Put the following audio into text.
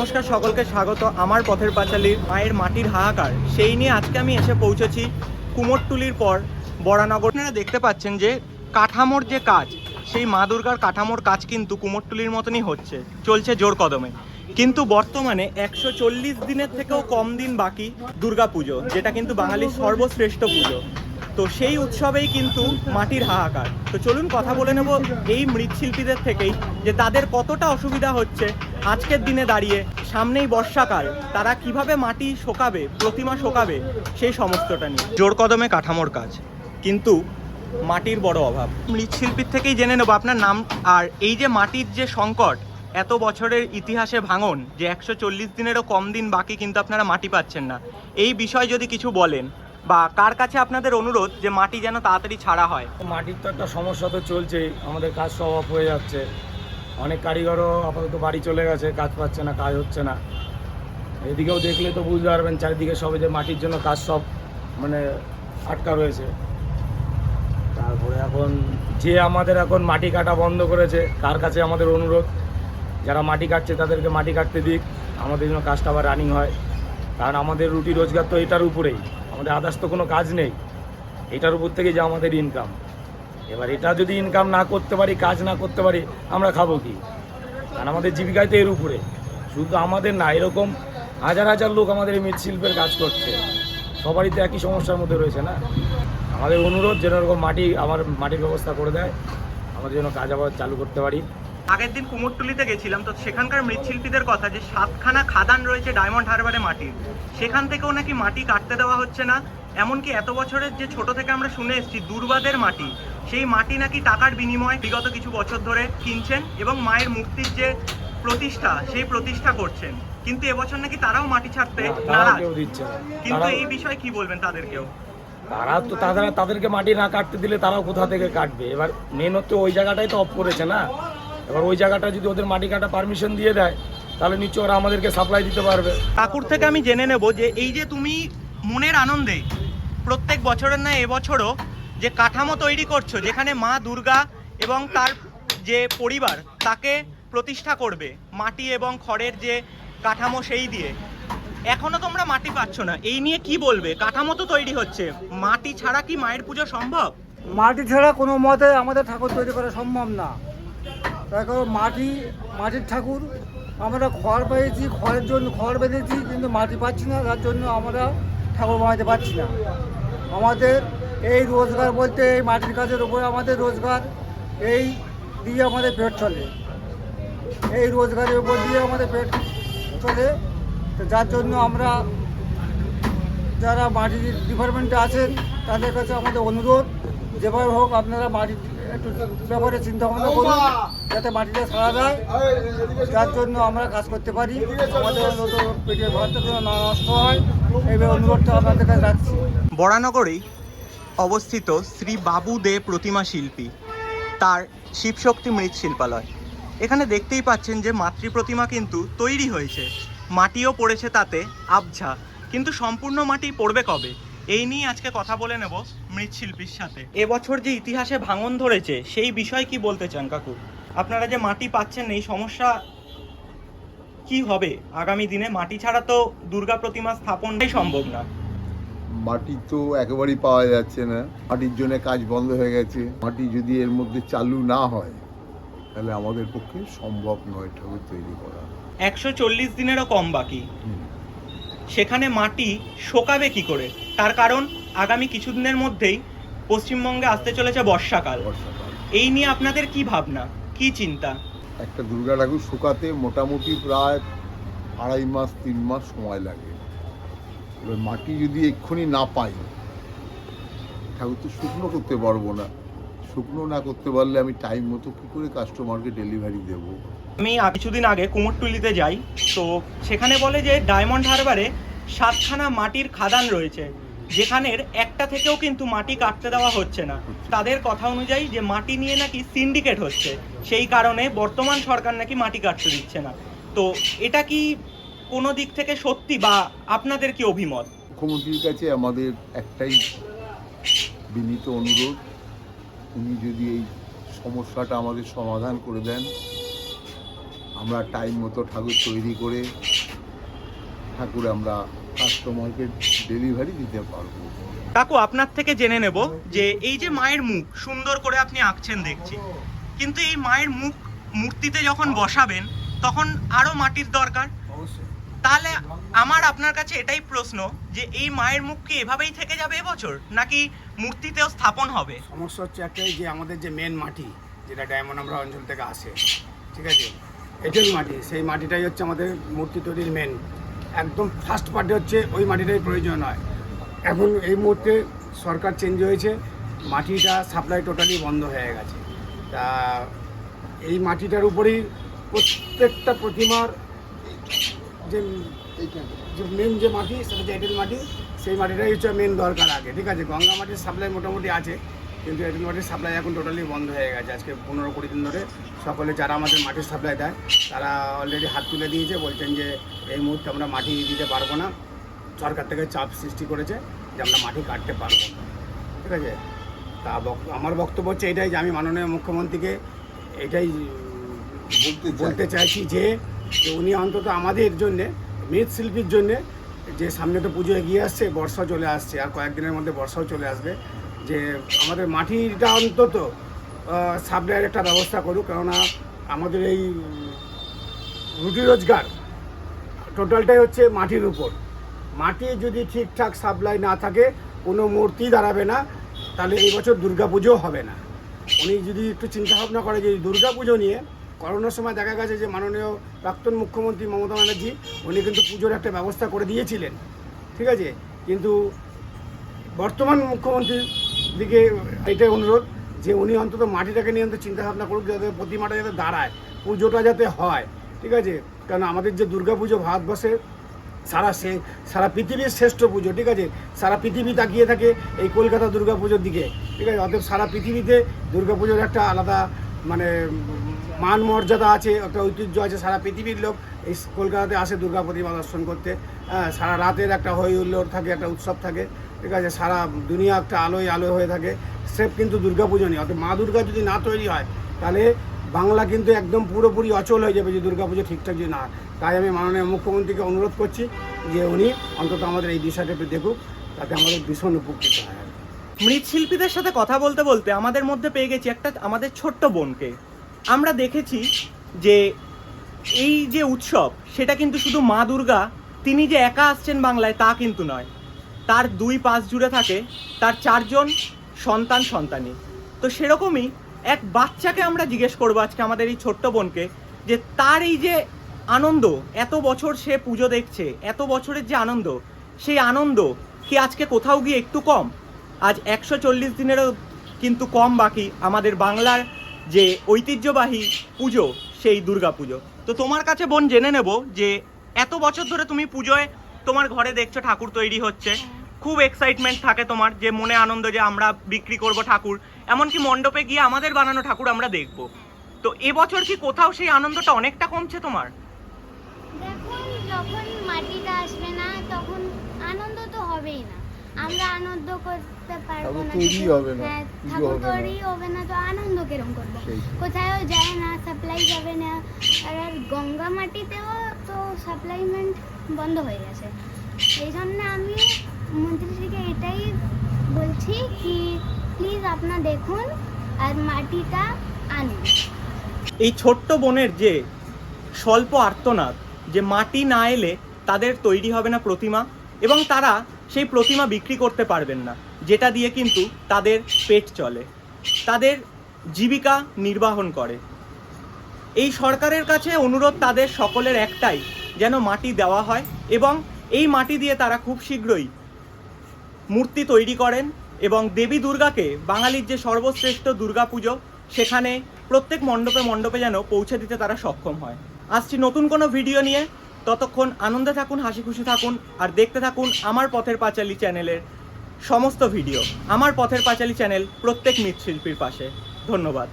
নমস্কার, সকলকে স্বাগত আমার পথের পাঁচালীর মায়ের মাটির হাহাকার সেই নিয়ে আজকে আমি এসে পৌঁছেছি কুমোরটুলির পর বরানগর। আপনারা দেখতে পাচ্ছেন যে কাঠামোর যে কাজ, সেই মা দুর্গার কাঠামোর কাজ কিন্তু কুমোরটুলির মতনই চলছে জোর কদমে। কিন্তু বর্তমানে 140 দিনের থেকেও কম দিন বাকি দুর্গা পুজো, যেটা কিন্তু বাঙালির সর্বশ্রেষ্ঠ পুজো। তো সেই উৎসবেই কিন্তু মাটির হাহাকার। তো চলুন কথা বলে নেব এই মৃৎশিল্পীদের থেকেই যে তাদের কতটা অসুবিধা হচ্ছে আজকের দিনে দাঁড়িয়ে। সামনেই বর্ষাকাল, তারা কিভাবে মাটি শোকাবে, প্রতিমা শোকাবে, সেই সমস্তটা নিয়ে। জোর কদমে কাঠামোর কাজ, কিন্তু মাটির বড় অভাব। মৃৎশিল্পীর থেকেই জেনে নেব আপনার নাম, আর এই যে মাটির যে সংকট, এত বছরের ইতিহাসে ভাঙন, যে 140 দিনেরও কম দিন বাকি কিন্তু আপনারা মাটি পাচ্ছেন না, এই বিষয়ে যদি কিছু বলেন, বা কার কাছে আপনাদের অনুরোধ যে মাটি যেন তাড়াতাড়ি ছাড়া হয়। মাটির তো একটা সমস্যা তো চলছেই, আমাদের কাজ সব অফ হয়ে যাচ্ছে। অনেক কারিগরও আপাতত বাড়ি চলে গেছে, কাজ পাচ্ছে না, কাজ হচ্ছে না। এদিকেও দেখলে তো বুঝতে পারবেন চারিদিকে সবে যে মাটির জন্য কাজ সব মানে আটকা রয়েছে। তারপরে এখন যে আমাদের এখন মাটি কাটা বন্ধ করেছে, তার কাছে আমাদের অনুরোধ, যারা মাটি কাটছে তাদেরকে মাটি কাটতে দিক, আমাদের জন্য কাজটা আবার রানিং হয়। কারণ আমাদের রুটি রোজগার তো এটার উপরেই, আমাদের আদার্স তো কোনো কাজ নেই, এটার উপর থেকে যে আমাদের ইনকাম। এবার এটা যদি ইনকাম না করতে পারি, কাজ না করতে পারি, আমরা খাবো কি? কারণ আমাদের জীবিকায় তো এর উপরে। শুধু আমাদের না, এরকম হাজার হাজার লোক আমাদের এই মৃৎশিল্পের কাজ করছে, সবারই তো একই সমস্যার মধ্যে রয়েছে না। আমাদের অনুরোধ যেন এরকম মাটির ব্যবস্থা করে দেয়, আমাদের জন্য কাজ আবার চালু করতে পারি। আগের দিন কুমোরটুলিতে গেছিলাম, তো সেখানকার মৃৎশিল্পীদের কথা যে 7খানা খাদান রয়েছে ডায়মন্ড হারবারে মাটির, সেখান থেকেও নাকি মাটি কাটতে দেওয়া হচ্ছে না। এমনকি এত বছরের যে ছোট থেকে আমরা শুনে এসেছি দুর্বাদের মাটি, সেই মাটি নাকি টাকার বিনিময়ে বিগত কিছু বছর ধরে কিনছেন এবং মায়ের মূর্তির যে প্রতিষ্ঠা, সেই প্রতিষ্ঠা করছেন। কিন্তু এবছর নাকি তারাও মাটি ছাড়তে নারাজ। কিন্তু এই বিষয়ে কি বলবেন তাদেরকেও? তাদেরকে মাটি না কাটতে দিলে তারাও কোথা থেকে কাটবে? এবার মেন হচ্ছে ওই জায়গাটাই তো অফ করেছে না। এবার ওই জায়গাটা যদি ওদের মাটি কাটা পারমিশন দিয়ে দেয়, তাহলে নিশ্চয় ওরা আমাদেরকে সাপ্লাই দিতে পারবে। ঠাকুর থেকে আমি জেনে নেব যে এই যে তুমি মনের আনন্দে প্রত্যেক বছরের না এবছরও যে কাঠামো তৈরি করছো, যেখানে মা দুর্গা এবং তার যে পরিবার তাকে প্রতিষ্ঠা করবে মাটি এবং খড়ের যে কাঠামো সেই দিয়ে, এখনো তোমরা মাটি পাচ্ছ না, এই নিয়ে কি বলবে? কাঠামো তো তৈরি হচ্ছে, মাটি ছাড়া কি মায়ের পুজো সম্ভব? মাটি ছাড়া কোনো মতে আমাদের ঠাকুর তৈরি করা সম্ভব না। তাই কারণ মাটির ঠাকুর, আমরা খড় পেয়েছি, খড়ের জন্য খড় বেঁধেছি, কিন্তু মাটি পাচ্ছি না, তার জন্য আমরা ঠাকুর বানাতে পারছি না। আমাদের এই রোজগার বলতে এই মাটির কাজের উপরে আমাদের রোজগার, এই দিয়ে আমাদের পেট চলে, এই রোজগারের উপর দিয়ে আমাদের পেট চলে। তো যার জন্য আমরা যারা মাটির ডিপার্টমেন্টে আছেন তাদের কাছে আমাদের অনুরোধ, যেভাবে হোক আপনারা মাটির একটু ব্যাপারে চিন্তা ভাবনা করুন, যাতে মাটিটা ছাড়া যায়, যার জন্য আমরা কাজ করতে পারি, আমাদের পেটের ভাতটা যেন না নষ্ট হয়, এইভাবে অনুরোধটা আপনাদের কাছে রাখছি। বরানগরেই অবস্থিত শ্রী বাবু দে প্রতিমা শিল্পী, তার শিবশক্তি মৃৎশিল্পালয়। এখানে দেখতেই পাচ্ছেন যে মাতৃ প্রতিমা কিন্তু তৈরি হয়েছে, মাটিও পড়েছে তাতে আবঝা, কিন্তু সম্পূর্ণ মাটি পড়বে কবে, এই নিয়ে আজকে কথা বলে নেব মৃৎশিল্পীর সাথে। এবছর যে ইতিহাসে ভাঙন ধরেছে সেই বিষয় কি বলতে চান কাকু? আপনারা যে মাটি পাচ্ছেন না, এই সমস্যা কি হবে আগামী দিনে? মাটি ছাড়া তো দুর্গা প্রতিমা স্থাপনটাই সম্ভব না। মাটি তো একেবারেই পাওয়া যাচ্ছে না, মাটির জন্য কাজ বন্ধ হয়ে গেছে। মাটি যদি এর মধ্যে চালু না হয় তাহলে আমাদের পক্ষে সম্ভব নয় ঠাকুর তৈরি করা। 140 দিনেরও কম বাকি, সেখানে মাটি শোকাবে কি করে? তার কারণ আগামী কিছুদিনের মধ্যেই পশ্চিমবঙ্গে আসতে চলেছে বর্ষাকাল। এই নিয়ে আপনাদের কি ভাবনা, কি চিন্তা? একটা দুর্গা ঠাকুর শুকাতে মোটামুটি প্রায় 2.5 মাস 3 মাস সময় লাগে। এবার মাটি যদি এক্ষুনি না পাই, ঠাকুর তো শুকনো করতে পারবো না। শুকনো না করতে পারলে আমি টাইম মতো কী করে কাস্টমারকে ডেলিভারি দেবো? আমি কিছুদিন আগে কুমোরটুলিতে যাই, তো সেখানে বলে যে ডায়মন্ড হারবারে 7খানা মাটির খাদান রয়েছে, যেখানের একটা থেকেও কিন্তু মাটি কাটতে দেওয়া হচ্ছে না। তাদের কথা অনুযায়ী যে মাটি নিয়ে নাকি সিন্ডিকেট হচ্ছে, সেই কারণে বর্তমান সরকার নাকি মাটি কাটতে দিচ্ছে না। তো এটা কি কোনো দিক থেকে সত্যি, বা আপনাদের কি অভিমত? মুখ্যমন্ত্রীর কাছে আমাদের একটাই বিনীত অনুরোধ, উনি যদি এই সমস্যাটা আমাদের সমাধান করে দেন, আমরা টাইম মতো ঠাকুর তৈরি করে ঠাকুর আমরা কাস্টমারকে ডেলিভারি দিতে পারবো। কাকু আপনার থেকে জেনে নেব যে এই যে মায়ের মুখ সুন্দর করে আপনি আঁকছেন দেখছি, কিন্তু এই মায়ের মুখ মূর্তিতে যখন বসাবেন তখন আরো মাটির দরকার। তাহলে আমার আপনার কাছে এটাই প্রশ্ন যে এই মায়ের মুখ কি এভাবেই থেকে যাবে এবছর, নাকি মূর্তিতেও স্থাপন হবে? সমস্যা হচ্ছে একটাই যে আমাদের যে মেন মাটি যেটা ডায়মন্ড আমরা অঞ্চল থেকে আসে, ঠিক আছে, এঁটেল মাটি, সেই মাটিটাই হচ্ছে আমাদের মূর্তি তৈরির মেন একদম ফার্স্ট পার্টে হচ্ছে ওই মাটিটাই প্রয়োজন হয়। এখন এই মুহূর্তে সরকার চেঞ্জ হয়েছে, মাটিটা সাপ্লাই টোটালি বন্ধ হয়ে গেছে। তা এই মাটিটার উপরেই প্রত্যেকটা প্রতিমার যে মেন যে মাটি সেটা হচ্ছে এঁটেল মাটি, সেই মাটিটাই হচ্ছে মেন দরকার আগে, ঠিক আছে। গঙ্গা মাটির সাপ্লাই মোটামুটি আছে, কিন্তু এঁটেল মাটির সাপ্লাই এখন টোটালি বন্ধ হয়ে গেছে। আজকে 15-20 দিন ধরে সকলে যারা আমাদের মাটির সাপ্লাই দেয় তারা অলরেডি হাত তুলে দিয়েছে, বলছেন যে এই মুহূর্তে আমরা মাটি দিতে পারবো না, সরকার থেকে চাপ সৃষ্টি করেছে যে আমরা মাটি কাটতে পারবো না, ঠিক আছে। তা আমার বক্তব্য হচ্ছে এটাই যে আমি মাননীয় মুখ্যমন্ত্রীকে এটাই বলতে চাইছি যে উনি অন্তত আমাদের জন্যে মৃৎশিল্পীর জন্যে, যে সামনে তো পুজো এগিয়ে আসছে, বর্ষা চলে আসছে, আর কয়েকদিনের মধ্যে বর্ষাও চলে আসবে, যে আমাদের মাটিটা অন্তত সাপ্লাইয়ের একটা ব্যবস্থা করুক। কেননা আমাদের এই রুটি রোজগার টোটালটাই হচ্ছে মাটির উপর। মাটি যদি ঠিকঠাক সাপ্লাই না থাকে কোনো মূর্তি দাঁড়াবে না, তাহলে এই বছর দুর্গাপুজো হবে না। উনি যদি একটু চিন্তাভাবনা করে যে দুর্গাপুজো নিয়ে, করোনার সময় দেখা গেছে যে মাননীয় প্রাক্তন মুখ্যমন্ত্রী মমতা ব্যানার্জি উনি কিন্তু পুজোর একটা ব্যবস্থা করে দিয়েছিলেন, ঠিক আছে। কিন্তু বর্তমান মুখ্যমন্ত্রীর দিকে এটাই অনুরোধ যে উনি অন্তত মাটিটাকে নিয়ে অন্তত চিন্তাভাবনা করুক, যাতে প্রতিমাটা যাতে দাঁড়ায়, পুজোটা যাতে হয়, ঠিক আছে। কারণ আমাদের যে দুর্গাপুজো ভারতবর্ষে সারা পৃথিবীর শ্রেষ্ঠ পুজো, ঠিক আছে। সারা পৃথিবী তাকিয়ে থাকে এই কলকাতা দুর্গাপুজোর দিকে, ঠিক আছে। অতএব সারা পৃথিবীতে দুর্গাপুজোর একটা আলাদা মানে মান মর্যাদা আছে, একটা ঐতিহ্য আছে। সারা পৃথিবীর লোক এই কলকাতাতে আসে দুর্গা প্রতিমা দর্শন করতে, হ্যাঁ। সারা রাতের একটা হই হুল্লোড় থাকে, একটা উৎসব থাকে, ঠিক আছে। সারা দুনিয়া একটা আলোয় আলোয় হয়ে থাকে, সেফ কিন্তু দুর্গাপুজো নেই। অর্থাৎ মা দুর্গা যদি না তৈরি হয় তাহলে বাংলা কিন্তু একদম পুরোপুরি অচল হয়ে যাবে, যে দুর্গাপুজো ঠিকঠাক যদি না হয়। তাই আমি মাননীয় মুখ্যমন্ত্রীকে অনুরোধ করছি যে উনি অন্তত আমাদের এই বিষয়টা একটু দেখুক, তাতে আমাদের ভীষণ উপকৃত হয়। মৃৎশিল্পীদের সাথে কথা বলতে বলতে আমাদের মধ্যে পেয়ে গেছি একটা আমাদের ছোট্ট বোনকে। আমরা দেখেছি যে এই যে উৎসব সেটা কিন্তু শুধু মা দুর্গা তিনি যে একা আসছেন বাংলায় তা কিন্তু নয়, তার 2 পাশ জুড়ে থাকে তার 4 জন সন্তানী। তো সেরকমই এক বাচ্চাকে আমরা জিজ্ঞেস করবো আজকে আমাদের এই ছোট্ট বোনকে, যে তার এই যে আনন্দ, এত বছর সে পুজো দেখছে, এত বছরের যে আনন্দ, সেই আনন্দ কি আজকে কোথাও গিয়ে একটু কম? আজ 140 দিনেরও কিন্তু কম বাকি আমাদের বাংলার যে ঐতিহ্যবাহী পুজো, সেই দুর্গা পুজো। তো তোমার কাছে বোন জেনে নেব যে এত বছর ধরে তুমি পুজোয় তোমার ঘরে দেখছো ঠাকুর তৈরি হচ্ছে, খুব এক্সাইটমেন্ট থাকে তোমার, যে মনে আনন্দ যে আমরা বিক্রি করব ঠাকুর, এমনকি মণ্ডপে গিয়ে আমাদের বানানো ঠাকুর আমরা দেখব। তো এবছর কি কোথাও সেই আনন্দটা অনেকটা কমছে তোমার? দেখুন, যখন মাটিটা আসবে না তখন আনন্দ তো হবেই না, আমরা আনন্দ করতে পারবো না, হ্যাঁ, ঠাকুর তৈরি হবে না তো আনন্দ কিরম করবো? কোথাও যায় না, সাপ্লাই যাবে না। আর গঙ্গা মাটিতেও তো সাপ্লাইমেন্ট বন্ধ হয়ে গেছে। এই জন্য আমি মন্ত্রীজিকে এটাই বলছি কি প্লিজ আপনারা দেখুন আর মাটিটা আনুন। এই ছোট্ট বোনের যে স্বল্প আর্তনাদ, যে মাটি না এলে তাদের তৈরি হবে না প্রতিমা, এবং তারা সেই প্রতিমা বিক্রি করতে পারবেন না, যেটা দিয়ে কিন্তু তাদের পেট চলে, তাদের জীবিকা নির্বাহন করে। এই সরকারের কাছে অনুরোধ তাদের সকলের একটাই, যেন মাটি দেওয়া হয় এবং এই মাটি দিয়ে তারা খুব শীঘ্রই মূর্তি তৈরি করেন এবং দেবী দুর্গাকে, বাঙালির যে সর্বশ্রেষ্ঠ দুর্গাপুজো, সেখানে প্রত্যেক মণ্ডপে মণ্ডপে যেন পৌঁছে দিতে তারা সক্ষম হয়। আসছি নতুন কোনো ভিডিও নিয়ে, ততক্ষণ আনন্দে থাকুন, হাসি খুশি থাকুন, আর দেখতে থাকুন আমার পথের পাঁচালী চ্যানেলের সমস্ত ভিডিও। আমার পথের পাঁচালী চ্যানেল প্রত্যেক মৃৎশিল্পীর পাশে। ধন্যবাদ।